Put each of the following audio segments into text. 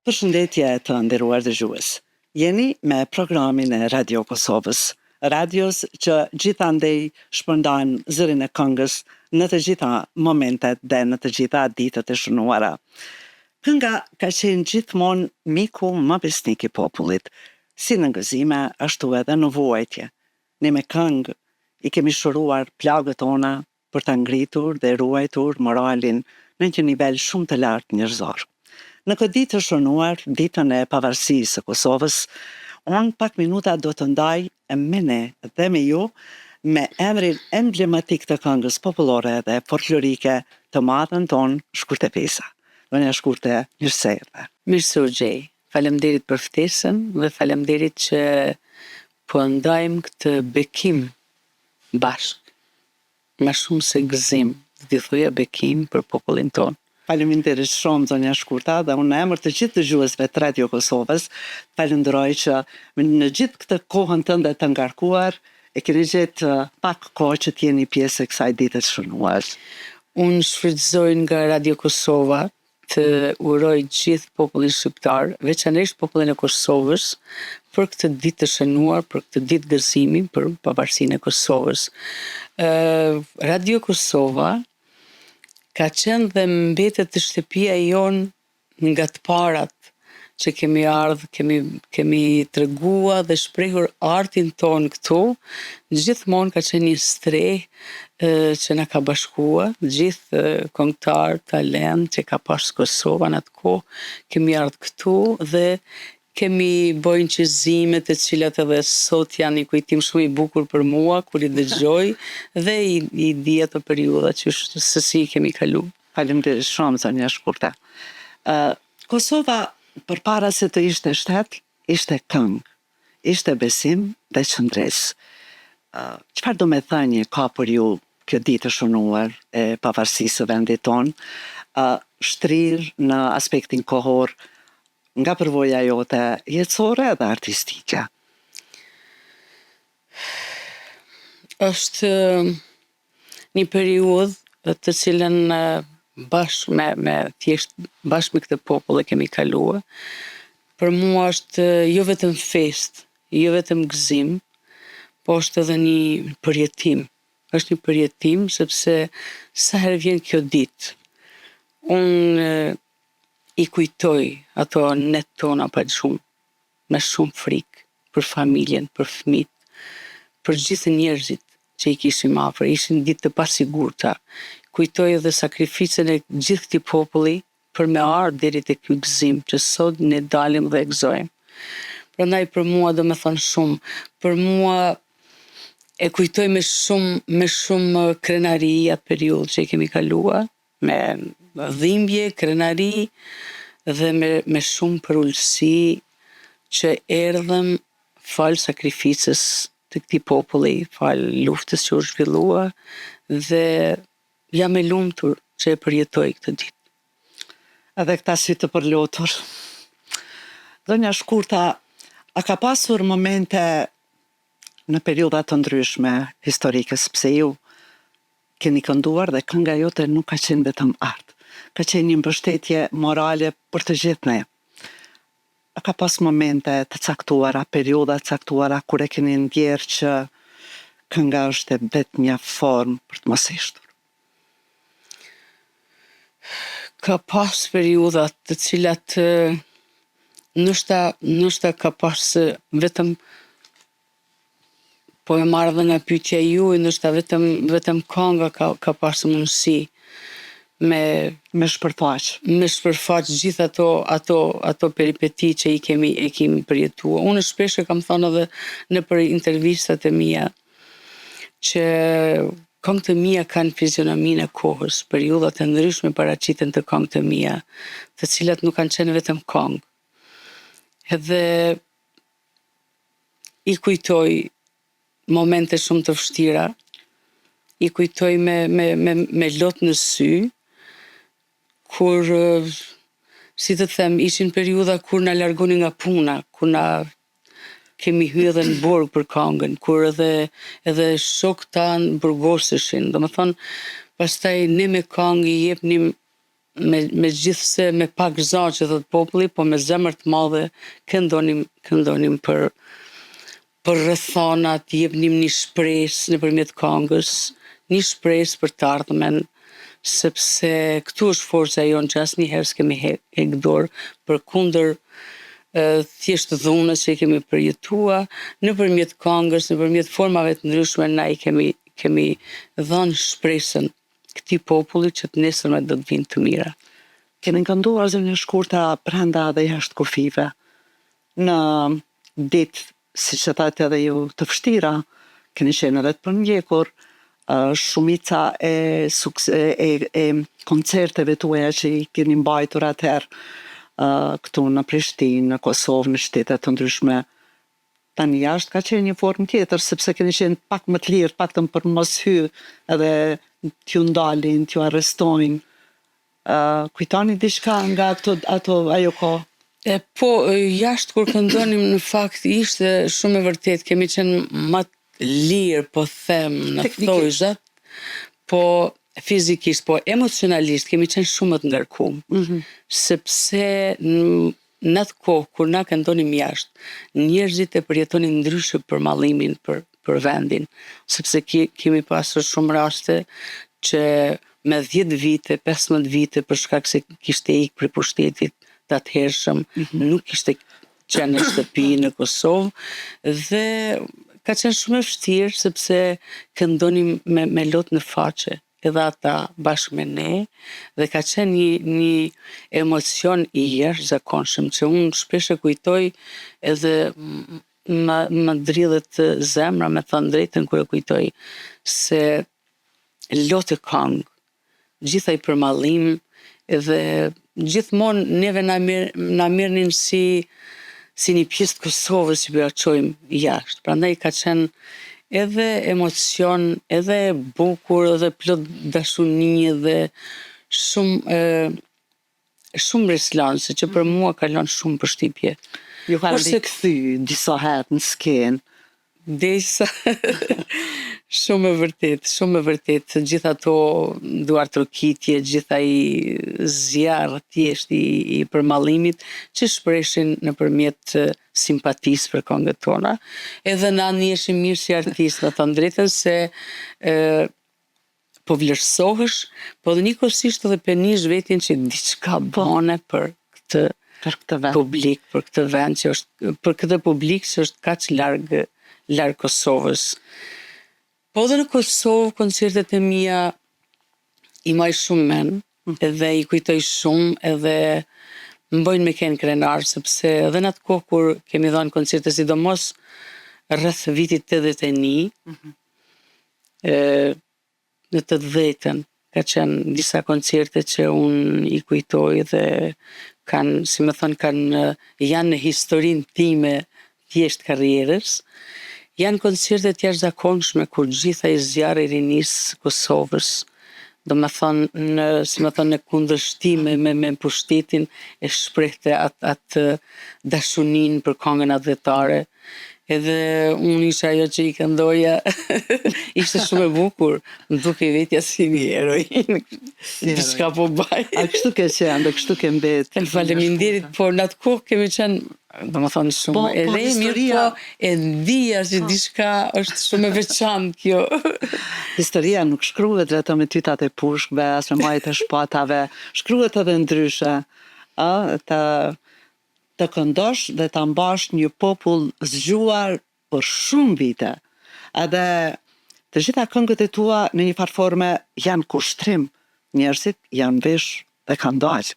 Përshëndetje të nderuar dëgjues. Jeni me programin e Radio Kosovës, radios që gjithandej shpërndan zërin e këngës në të gjitha momentet dhe në të gjitha ditët e shënuara. Kënga ka qenë gjithmonë miku më besnik i popullit, si në gëzime, ashtu edhe në vuajtje. Ne me këngë i kemi shëruar plagët tona për ta ngritur dhe ruajtur moralin në një nivel shumë të lartë njerëzor. Në këtë ditë të shënuar, ditën e pavarësisë së Kosovës, unë pak minuta do të ndaj me ne dhe me ju me emrin emblematik të këngës popullore dhe folklorike të madhen tonë Shkurtepesa. Donja Shkurte, mirë se erdhe. Mirë se u gjej. Faleminderit për ftesën dhe faleminderit që po ndajmë këtë bekim bashk. Më shumë se gëzim, dhe thuja bekim për popullin tonë. Faleminderit shumë zonja Shkurta dhe unë në emër të gjithë dëgjuesve të Radio Kosovës falenderoj që në gjithë këtë kohën tënde të ngarkuar e keni gjetë pak kohë që t'jeni pjesë e kësaj dite të shënuar. Unë shfrytëzoj nga Radio Kosova të uroj gjithë popullin shqiptar, veçanërisht popullin e Kosovës, për këtë ditë të shënuar, për këtë ditë gëzimi për pavarësinë e Kosovës. Radio Kosova ka qenë dhe mbetet të shtëpia jonë nga të parat që kemi ardhë, kemi tregua dhe shprehur artin tonë këtu. Gjithmonë ka qenë një strehë që na ka bashkua, gjithë këngëtar, talent që ka pas Kosova në atë kohë, kemi ardhë këtu dhe kemi bojë inqizime të cilat edhe sot janë një kujtim shumë i bukur për mua kur i dëgjoj dhe i di ato periudha që se si kemi kalu. Faleminderit shumë zonja Shkurta. Kosova përpara se të ishte shtet, ishte këngë, ishte besim dhe qëndresë. Çfarë do me thënie ka për ju kjo ditë e shënuar e pavarësisë së vendit tonë, shtrirë në aspektin kohor, nga përvoja jote jetësore dhe artistike? Është një periudhë të cilën bashkë me këtë popull e kemi kaluar. Për mua është jo vetëm fest, jo vetëm gëzim, po është edhe një përjetim. Është një përjetim sepse sa herë vjen kjo ditë, unë i kujtoj ato net tona pa gjumë, me shumë frikë, për familjen, për fëmijët, për gjithë njerëzit që i kishim afër, ishin ditë të pasigurta. Kujtoj edhe sakrificën e gjithë këtij populli për me ardhur deri te ky gëzim që sot ne dalim dhe e gëzojmë. Prandaj për mua do me thonë shumë, për mua e kujtoj me shumë krenari atë periudhë që e kemi kaluar, me dhimbje, krenari dhe me shumë përullësi që erdhëm falë sakrificës të këtij populli, falë luftës që u zhvillua dhe jam e lumtur që e përjetoj këtë ditë. Edhe këta sy të përlotur. Zonja Shkurta, a ka pasur momente në periudha të ndryshme historike, sepse ju keni kënduar dhe kënga jote nuk ka qenë vetëm art, ka qenë një mbështetje morale për të gjithë ne. A ka pas momente të caktuara, periudha të caktuara kur e keni ndjerë që kënga është vetëm një formë për të mos ishtur? Ka pas periudha të cilat ndoshta ka pas vetëm po e marrë dhe nga pyetja juaj, ndoshta vetëm kënga ka pas mundësi me shpërfaq gjithë ato peripeti që e kemi përjetuar. Unë shpesh e kam thënë edhe nëpër intervistat e mia që këngët e mia kanë fizionominë e kohës, periudhat e ndryshme paraqiten të këngët e mia, të cilat nuk kanë qenë vetëm këngë. Edhe i kujtoj momente shumë të vështira, i kujtoj me lot në sy, kur, si të them, ishin periudha kur na largonin nga puna, kur na kemi hyrë edhe në burg për këngën, kur edhe shokët tanë burgoseshin. Domethënë, pastaj ne me këngë i jepnim me gjithse me pak za që thot populli, po me zemër të madhe këndonim për rrethonat, jepnim një shpresë nëpërmjet këngës, një shpresë për të ardhmen, sepse këtu është forca jonë që asnjëherë s'kemi heq dorë përkundër thjesht dhunës që i kemi përjetua, nëpërmjet këngës, nëpërmjet formave të ndryshme na i kemi dhënë shpresën këtij populli që të nesërmet do të vinë të mira. Keni kënduar zërin e shkurta brenda dhe jashtë kufive. Në ditë, siç e thatë edhe ju, të vështira, keni qenë edhe të përmjekur, shumica e koncerteve tuaja që i keni mbajtur atëherë këtu në Prishtinë, në Kosovë, në shtete të ndryshme. Tani jashtë ka qenë një formë tjetër, sepse keni qenë pak më të lirë, paktën për mos hy edhe t'ju ndalin, t'ju arrestojnë. Kujtoni diçka nga ajo kohë? Po, jashtë kur këndonim në fakt ishte shumë e vërtet, kemi qenë më të lirë, po them, në thojzat, po fizikisht, po emocionalisht kemi qenë shumë më të ngarkuar. Sepse në atë kohë kur na këndonim jashtë, njerëzit e përjetonin ndryshe për mallimin, për vendin, sepse kemi pasur shumë raste që me 10 vite, 15 vite për shkak se kishte ikë prej pushtetit të atëhershëm, nuk kishte qenë në shtëpi në Kosovë dhe ka qenë shumë e vështirë sepse këndonim me lot në faqe, edhe ata bashkë me ne, dhe ka qenë një emocion i jashtëzakonshëm që unë shpesh e kujtoj edhe më dridhet zemra, me thënë drejtën kur e kujtoj, se lotë këngë, gjithaj për mallim, edhe gjithmonë neve na merrnin si një pjesë të Kosovës që ja çojmë jashtë. Prandaj ka qenë edhe emocion, edhe bukur, edhe plot dashuni dhe shumë reslanse që për mua ka lënë shumë përshtypje. Ju kanë rikthy disa herë në skenë. Derisa shumë e vërtet, gjithë ato duar trokitje, gjithë ai zjarr thjesht i përmallimit që shpreshin nëpërmjet simpatisë për këngët tona. Edhe na njiheshim mirë si artistë, me thënë drejtën, se po vlerësohesh, po dhe njëkohësisht edhe penish vetin që diçka bane për këtë publik, për këtë vend që është, për këtë publik që është kaq larg Kosovës. Po dhe në Kosovë, koncertet e mia i maj shumë men, edhe i kujtoj shumë, edhe më bojnë me kenë krenar, sepse edhe në atë kohë kur kemi dhënë koncerte, sidomos rreth vitit 81, në të 10-ën, ka qenë disa koncerte që unë i kujtoj dhe kanë, si me thonë, janë në historinë time thjesht karrierës. Janë koncerte të jashtëzakonshme kur gjithaj zjarri i rinisë Kosovës, do me thonë, si me thonë, në kundërshtime me pushtetin e shprehte atë dashunin për këngën adhetare. Edhe unë isha ajo që i këndoja, ishte shumë e bukur, më duke vetja si një heroin, diçka po baj. A kështu ke qenë, dhe kështu ke mbetë. Faleminderit, por në atë kohë kemi qenë, do më thonë shumë, edhe mirë, po e ndija që diçka është shumë e veçantë kjo. Historia nuk shkruhet vetëm me tytat e pushkve, as me majt e shpatave, shkruhet edhe ndryshe. Të këndosh dhe të ambash një popull zgjuar për shumë vite. Edhe të gjitha këngët e tua në një farë forme janë kushtrim. Njerëzit janë vesh dhe kanë dalë.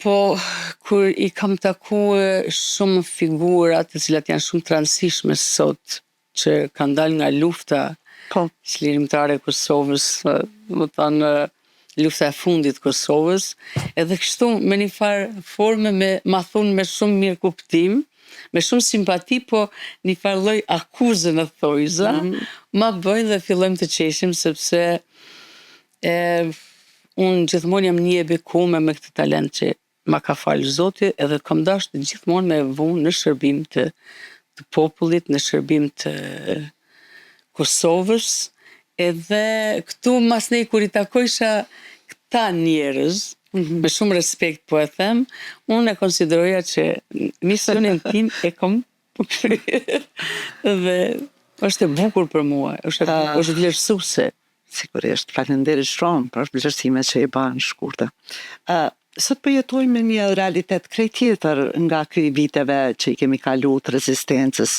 Po, kur i kam takuar shumë figura të cilat janë shumë të rëndësishme sot, që kanë dalë nga lufta, çlirimtare e Kosovës, më thonë lufta e fundit Kosovës, edhe kështu me një farë forme ma thunë me shumë mirë kuptim, me shumë simpati, po një farë lloj akuze në thojza, ma bëjnë dhe fillojmë të qeshim, sepse unë gjithmonë jam një e bekuar me këtë talent që ma ka falë Zoti, edhe kam dashur gjithmonë me vunë në shërbim të popullit, në shërbim të Kosovës, Edhe këtu mas nej kur I takojsha këta njerëz, me shumë respekt po e them, unë e konsideroja që misionin tim e kom kryer. Dhe është e bukur për mua, është vlerësuese. Sigurisht, faleminderit shumë për vlerësimet që I banë shkurtë. Sot po jetojmë në një realitet krejt tjetër nga ky viteve që I kemi kalu të rezistencës.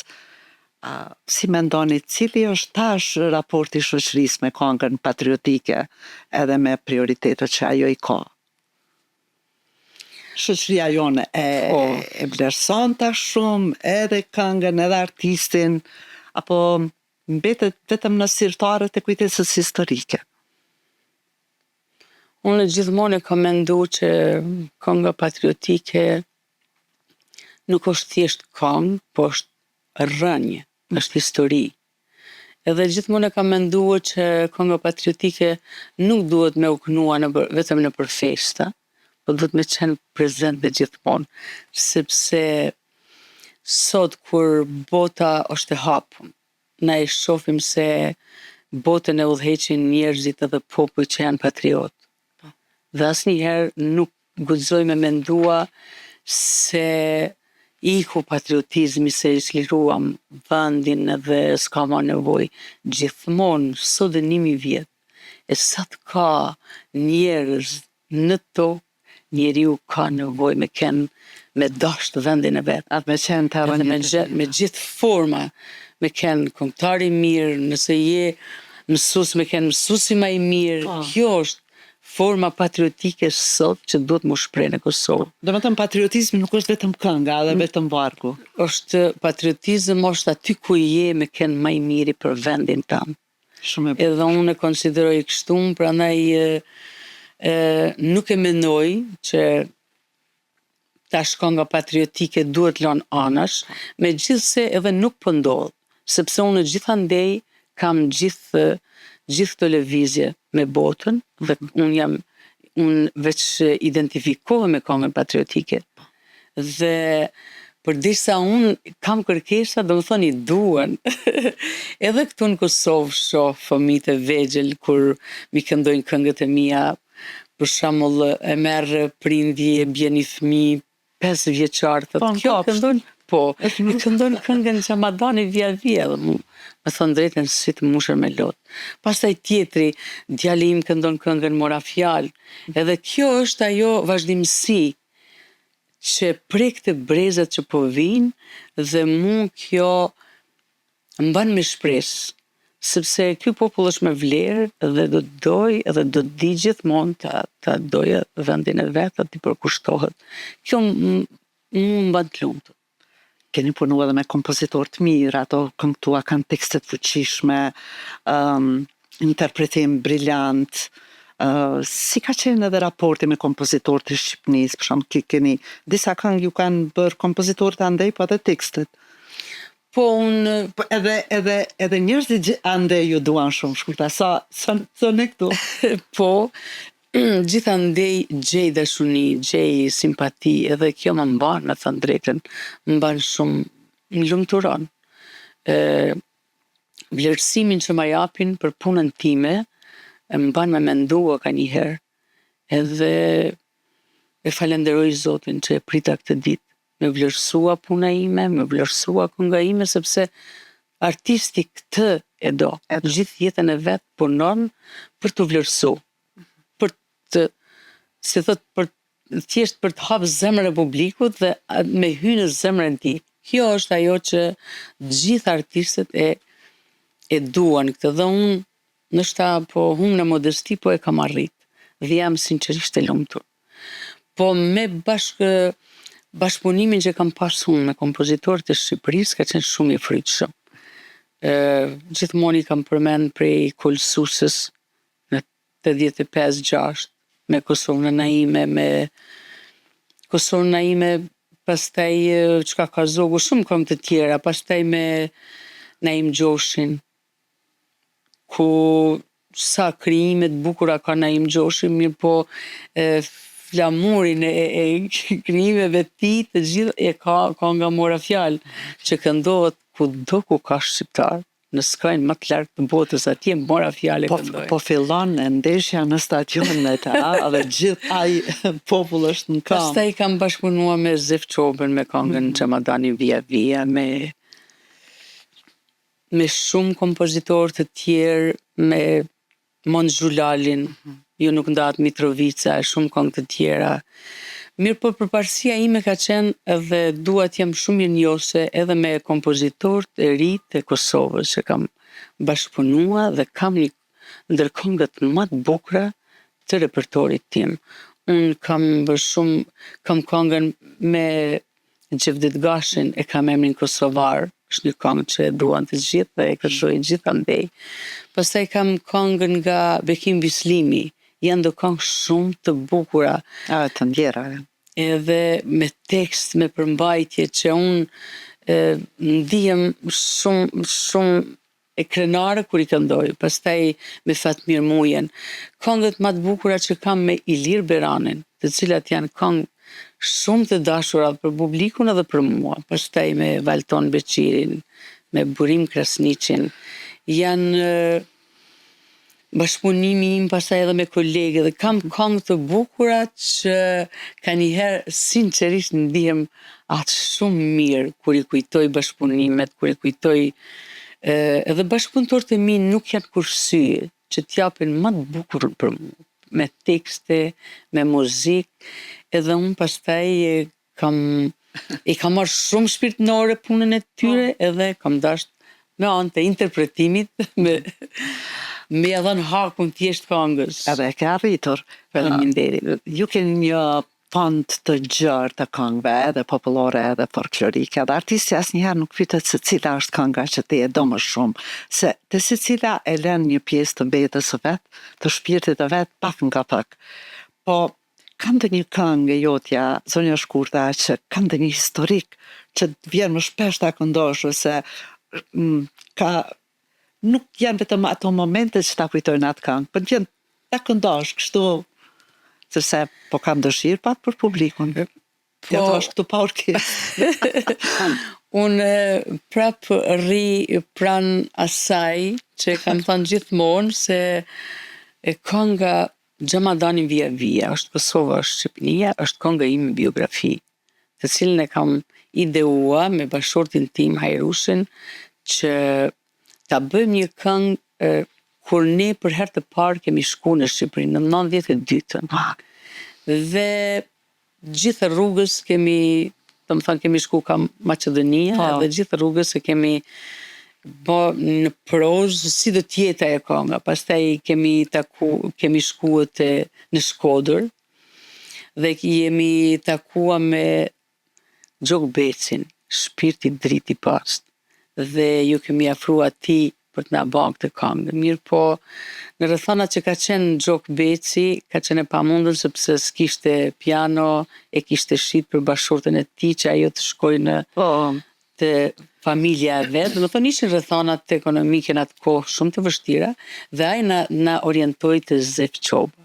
Si mendoni, cili është tash raporti I shoqërisë me këngën patriotike edhe me prioritetet që ajo I ka? Shoqëria jone e vlerëson tash shumë edhe këngën edhe artistin, apo mbetet vetëm në sirtarët e kujtesës historike? Unë gjithmonë e kam mendu që kënga patriotike nuk është thjesht këngë, po është rënje, është histori. Edhe gjithmonë e kam menduar që kënga patriotike nuk duhet me u kënua vetëm në për festa, po duhet me qenë prezente gjithmonë, sepse sot kur bota është e hapur, na e shohim se botën e udhëheqin njerëzit edhe popull që janë patriot. Dhe asnjëherë nuk guxoj me mendua se iku patriotizmi, se I çliruam vendin edhe s'ka ma nevojë. Gjithmonë, sot dhe 1000 vjet, e sa të ka njerëz në tokë, njeriu ka nevojë me dashtë vendin e vet. Atë me qenë të Edhe me gjithë forma, me kenë këngëtar I mirë, nëse je mësues me kenë mësuesi më I mirë. Kjo është forma patriotike sot që duhet mu shpreh në Kosovë. Domethënë patriotizmi nuk është vetëm kënga edhe vetëm vargu. Patriotizëm është aty ku je me kenë më I miri për vendin tënd. Shumë Edhe unë e konsideroj kështu, prandaj nuk e mendoj që tash kënga patriotike duhet lënë anash, megjithse edhe nuk po ndodh, sepse unë gjithandej kam gjithë të lëvizje me botën dhe unë veç identifikohem me këngën patriotike. Dhe përdisa unë kam kërkesa, domethënë I duan. Edhe këtu në Kosovë shoh fëmijët e vegjël kur mi këndojnë këngët e mia. Për shembull, e merr prindi e bjen një fëmijë 5 vjeçar, thotë, kjo këndon, i këndon këngën Xhamadani via dhe me thonë drejtën si të mushër me lot. Pastaj tjetri, djali im këndon këngën Mora fjalë, edhe kjo është ajo vazhdimësi që prek të brezat që po vinë dhe mu kjo mban me shpresë, sepse ky popull është me vlerë dhe do të doj edhe do të di gjithmonë ta dojë vendin e vet, aty përkushtohet. Kjo mu mban të lumtur. Keni punu edhe me kompozitorë të mirë, ato këngëtua kanë tekste të fuqishme, interpretim briljant. Si ka qenë edhe raporti me kompozitorët e Shqipënisë? Për shembull, keni disa këngë ju kanë bërë kompozitorët andej, po edhe tekstet. Po unë edhe njerëzit andej ju duan shumë shkurta, sa ne këtu. Po, gjithandej gjej dashuni, gjej simpati, edhe kjo më mban, me thënë drejtën, më mban shumë, më lumturon. Vlerësimin që ma japin për punën time, më mban me mendua ka njëherë, edhe e falenderoj Zotin që e prita këtë ditë. Me vlerësua puna ime, me vlerësua kënga ime, sepse artisti këtë e do. Gjithë jetën e vet punon për të vlerësu. Për të, si thot, thjesht për të hapë zemrën e publikut dhe me hynë në zemrën ti. Kjo është ajo që gjithë artistët e duan këtë. Dhe unë, nështa po humë në modesti, po e kam arrit. Dhe jam sinqerisht e lumtur. Po me bashkëpunimin që kam pasur unë me kompozitorët e Shqipërisë ka qenë shumë I frytshëm. Gjithmonë I kam përmend prej Kulsusës në 85-6 me Kosovën Naime, pastaj çka ka zogu shumë këngë të tjera, pastaj me Naim Gjoshin, ku sa krijime të bukura ka Naim Gjoshi, mirë po flamurin e krijimeve të tij të gjithë e ka nga Mora fjalë, që këndohet kudo ku ka shqiptar në skrajnë më të lartë të botës, atje mora fjalë këndoj. Po fillon e ndeshja në stadionet, dhe gjithë ai popull është në kam. Pastaj kam bashkëpunuar me Zef Çobën me këngën Çamadani Via Via, me shumë kompozitorë të tjerë, me Mon Zhulalin, ju nuk ndahet Mitrovica, shumë këngë të tjera. Mirë, po përparësia ime ka qenë edhe dua të jem shumë mirënjohëse edhe me kompozitorët e ri të Kosovës që kam bashkëpunuar dhe kam një ndër këngët më të bukura të repertorit tim. Unë kam këngën me Gjevdet Gashin, e kam emrin Kosovar, është një këngë që e duan të gjithë dhe e kërkojnë gjithandej. Pastaj kam këngën nga Bekim Bislimi, janë do këngë shumë të bukura. Të ndjera. Edhe me tekst, me përmbajtje që unë ndihem shumë e krenare kur i këndoj. Pastaj me Fatmir Mujen. Këngët më të bukura që kam me Ilir Beranin, të cilat janë këngë shumë të dashura për publikun edhe për mua. Pastaj me Valton Beqirin, me Burim Krasniqin, janë bashkëpunimi im pastaj edhe me kolegë dhe kam këngë të bukura që ka njëherë sinqerisht ndihem atë shumë mirë kur i kujtoj bashkëpunimet, kur i kujtoj edhe bashkëpunëtorët e mi nuk janë kurrë që t'japin më të bukur për mua, me tekste, me muzikë, edhe unë pastaj i kam marrë shumë shpirtënore punën e tyre edhe kam dashur me anë të interpretimit me edhe në hakun t'jesht këngës. Edhe e ke arritur. Faleminderit. Ju keni një fond të gjerë të këngëve, edhe popullore edhe folklorike, dhe artisti asnjëherë nuk pyet se cila është kënga që ti e do më shumë, se te secila e lën një pjesë të vetes së vet, të shpirtit të vet, pak nga pak. Po kam të një këngë e jotja, Zonja Shkurta, që kam të një historik që vjen më shpesh ta këndosh, ose nuk janë vetëm ato momente që ta kujtojnë atë këngë, por vjen ta këndosh kështu, sepse po kam dëshirë pak për publikun. Ja thash këtu pa orkestrë. Unë prap rri pran asaj që kam thënë gjithmonë se kënga Xhamadani Via Via është Kosova, është Shqipënia, është kënga ime biografi, të cilën e kam ideua me bashkëshortin tim Hajrushin që ta bëjmë një këngë kur ne për herë të parë kemi shku në Shqipëri në 92-ën. Dhe gjithë rrugës kemi shku ka Maqedonia, dhe gjithë rrugës e kemi bë në prozë si do t'jeta e kënga. Pastaj kemi shkuar në Shkodër dhe jemi takuar me Gjok Becin, shpirti dritë i pastë. Dhe ju kemi afruar atij për të na bërë këtë këngë. Mirë po, në rrethana që ka qenë Gjok Beci, ka qenë e pamundur sepse s'kishte piano, e kishte shit për bashkëshorten e tij që ajo të shkojë te familja e vet. Do të thonë ishin rrethanat ekonomike në atë kohë shumë të vështira dhe ai na orientoi te Zef Çoba.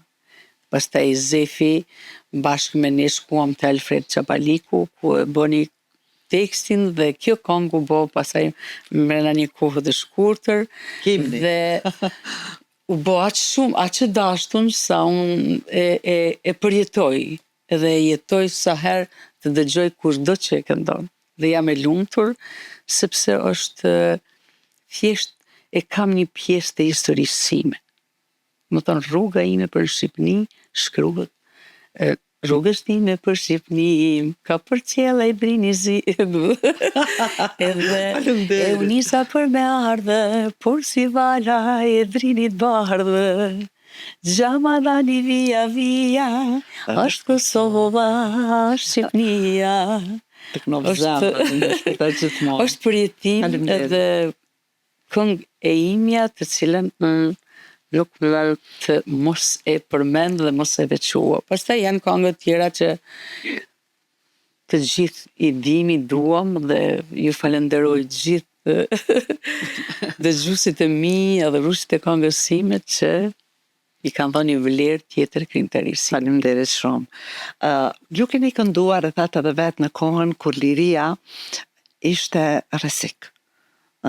Pastaj Zefi bashkë me ne shkuam te Alfred Çapaliku ku e bëni tekstin dhe kjo këngë u bë pasaj mrena një kohë të shkurtër dhe u bë aq e dashtun sa unë e përjetoj edhe jetoj sa herë të dëgjoj kushdo që e këndon. Dhe jam e lumtur sepse është thjesht e kam një pjesë të historisë sime. Më thonë rruga ime për Shqipëni shkruhet rrugës time për Shqipëni, ka për qela i brini zi. Edhe e unisa për me ardhe, por si vala e drinit bardhe. Xhamadani Via Via, është Kosova, Shqipënia. Është përjetim edhe këngë e imja të cilën nuk më të mos e përmend dhe mos e veçua. Pastaj janë këngë tjera që të gjithë i dimi, duam dhe ju falenderoj gjithë dëgjuesit e mi edhe rrushit e këngës sime që i kanë dhënë një vlerë tjetër krijimtarisë. Faleminderit shumë. Ju keni kënduar e thatë edhe vetë në kohën kur liria ishte rrezik,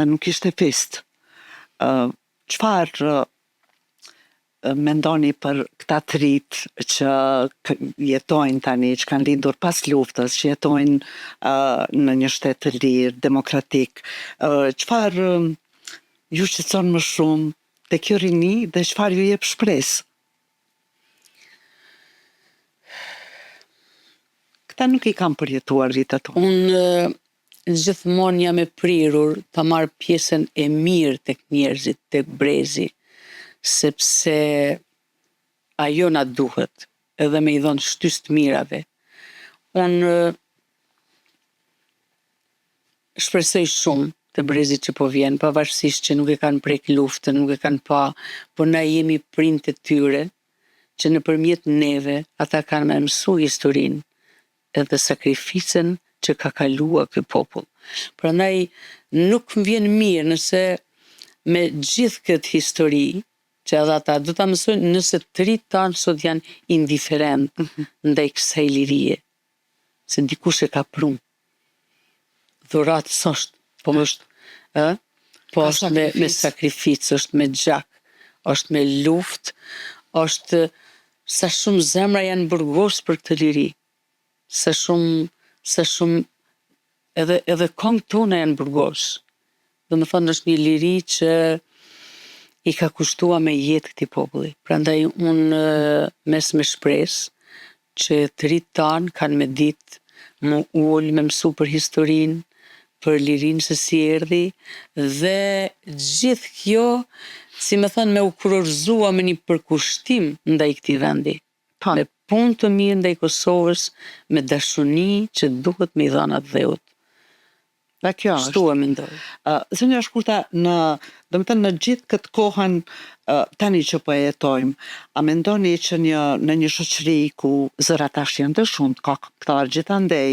nuk ishte pist. Çfarë mendoni për këta të rinj që jetojnë tani, që kanë lindur pas luftës, që jetojnë në një shtet të lirë, demokratik. Çfarë ju shqetëson më shumë te kjo rini dhe çfarë ju jep shpresë? Këta nuk i kam përjetuar vitet tonë. Unë gjithmonë jam e prirur ta marr pjesën e mirë tek njerëzit, tek brezi, sepse ajo na duhet, edhe me i dhënë shtysë të mirave. Unë shpresoj shumë të brezit që po vjen, pavarësisht që nuk e kanë prek luftën, nuk e kanë pa, por na jemi prindët e tyre, që nëpërmjet neve ata kanë me mësu historinë edhe sakrificën që ka kaluar ky popull. Prandaj nuk më vjen mirë nëse me gjithë këtë histori që edhe ata do ta mësojnë, nëse të rinjt tanë sot janë indiferent ndaj kësaj lirie, se dikush e ka prunë. Dhuratë s'është, po është, po është me sakrificë, është me gjak, është me luftë, është sa shumë zemra janë burgos për këtë liri. Sa shumë edhe këngët tona janë burgos. Domethënë është një liri që i ka kushtuar me jetë këtij populli. Prandaj unë mes me shpresë që të rinjt tanë kanë me ditë më ul me mësu për historinë, për lirinë se si erdhi, dhe gjithë kjo, si me thënë, me u kurorëzua me një përkushtim ndaj këtij vendi. Me punë të mirë ndaj Kosovës, me dashuni që duhet me i dhënë atë dheut. Dhe kjo është. Kështu e mendoj. Zonja Shkurta, në gjithë këtë kohën tani që po e jetojmë, a mendoni që në një shoqëri ku zërat tash janë të shumtë, ka këngëtar gjithandej,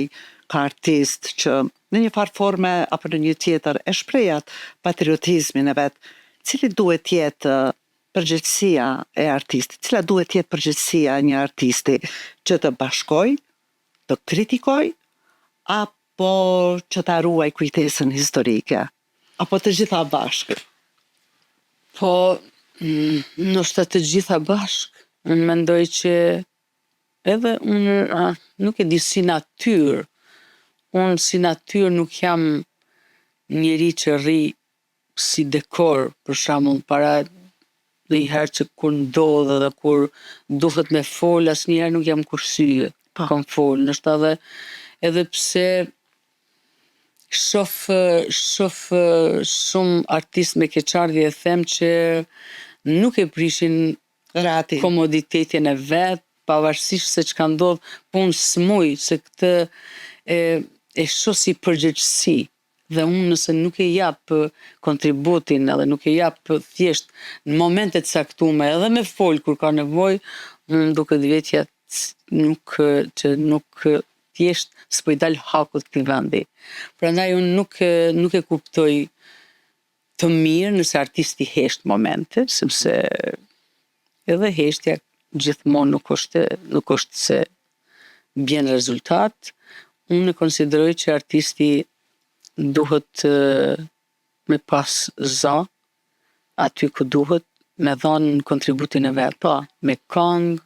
ka artistë që në një farë forme apo në një tjetër e shprejat patriotizmin e vet, cili duhet jetë përgjegjësia e artistit? Cila duhet jetë përgjegjësia e një artisti? Që të bashkoj, të kritikoj, apo që ta ruaj kujtesën historike? Apo të gjitha bashkë? Po, ndoshta të gjitha bashkë. Unë mendoj që edhe unë nuk e di si natyrë. Unë si natyrë nuk jam njeri që rri si dekor, për shembull, para dhe i herë që kur ndodhe dhe kur duhet me fol, asnjëherë nuk jam kursye. Kom fol, ndoshta edhe pse shoh shumë artistë me keqardhje e them që nuk e prishin Rati. komoditetin e vet, pavarësisht se çka ndodh, po unë smuj se këtë e shoh si përgjegjësi. Dhe unë nëse nuk e jap kontributin edhe nuk e jap thjesht në momente të caktuara edhe me fol kur ka nevojë, unë duket vetja që nuk thjesht s'po i dal hakut këtij vendi. Prandaj unë nuk e kuptoj të mirë nëse artisti hesht momente, sepse edhe heshtja gjithmonë nuk është se bjen rezultat. Unë e konsideroj që artisti duhet me pas za aty ku duhet, me dhanë kontributin e vet, me këngë,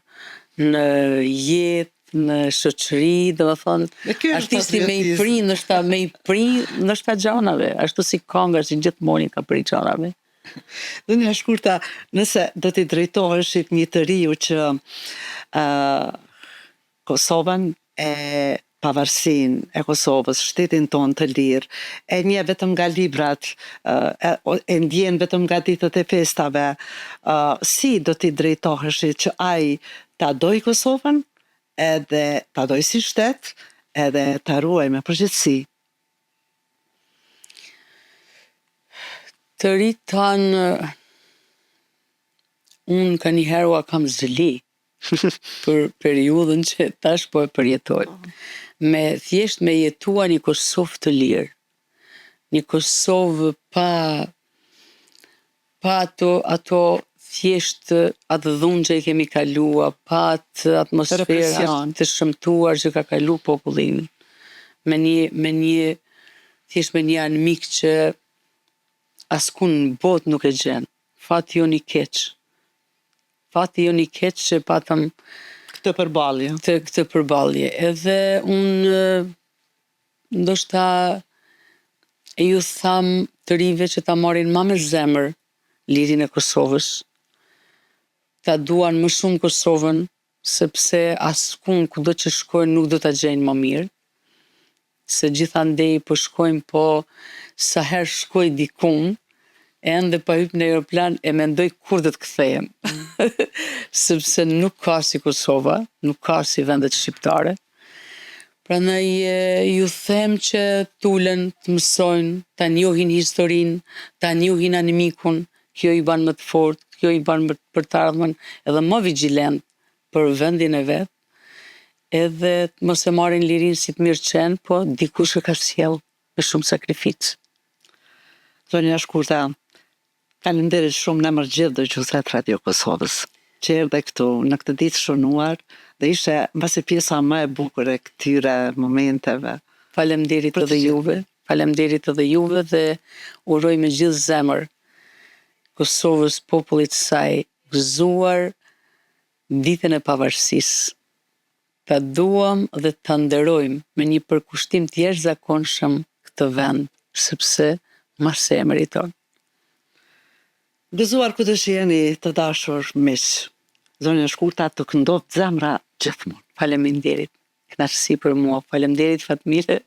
në jetë, në shoqëri, domethënë artisti me i pri ndoshta gjanave, ashtu si kënga, si gjithmonë ka pri gjanave. Zonja Shkurta, nëse do t'i drejtoheshit një të riu që Kosovën pavarësinë e Kosovës, shtetin tonë të lirë, e nje vetëm nga librat, e ndjen vetëm nga ditët e festave, si do t'i drejtoheshit që ai ta doj Kosovën, edhe ta doj si shtet, edhe ta ruaj me përgjegjësi? Të rinjt tanë, unë ka njëherë ua kam zëli për periudhën që tash po e përjetoj. Thjesht me jetua një Kosovë të lirë. Një Kosovë pa ato thjesht atë dhunë që i kemi kalua, pa atë atmosferë të shëmtuar që ka kalu popullin. Thjesht me një anmik që askun në botë nuk e gjen. Fati jon i keq. Fati jon i keq që patëm Këtë përballje. këtë përballje. Edhe unë ndoshta e ju tham të rive që ta marrin ma me zemër lirinë e Kosovës, ta duan më shumë Kosovën, sepse askun kudo që shkojnë nuk do ta gjejnë më mirë, se gjithandej po shkojmë po sa herë shkoj dikun, ende pa hyp në aeroplan e mendoj kur do të kthehem. Sepse nuk ka si Kosova, nuk ka si vendet shqiptare. Prandaj ju them që tulen, të mësojnë, ta njohin historinë, ta njohin animikun, kjo i ban më të fortë, kjo i ban për të ardhmen edhe më vigjilent për vendin e vet, edhe të mos e marrin lirinë si të mirë qenë, po dikush e ka sjell me shumë sakrificë. Zonja Shkurta, faleminderit shumë në emër gjithë dëgjuesve të Radio Kosovës që erdhe këtu në këtë ditë shënuar dhe ishte mbasi pjesa më e bukur e këtyre momenteve. Faleminderit edhe juve, faleminderit edhe juve dhe uroj me gjithë zemër Kosovës, popullit të saj, gëzuar ditën e pavarësisë. Ta duam dhe ta nderojmë me një përkushtim të jashtëzakonshëm këtë vend, sepse mas e meriton. Gëzuar ku të jeni të dashur miq. Zonja Shkurta të këndoft zemra gjithmonë. Faleminderit. Kënaqësi për mua. Faleminderit Fatmire.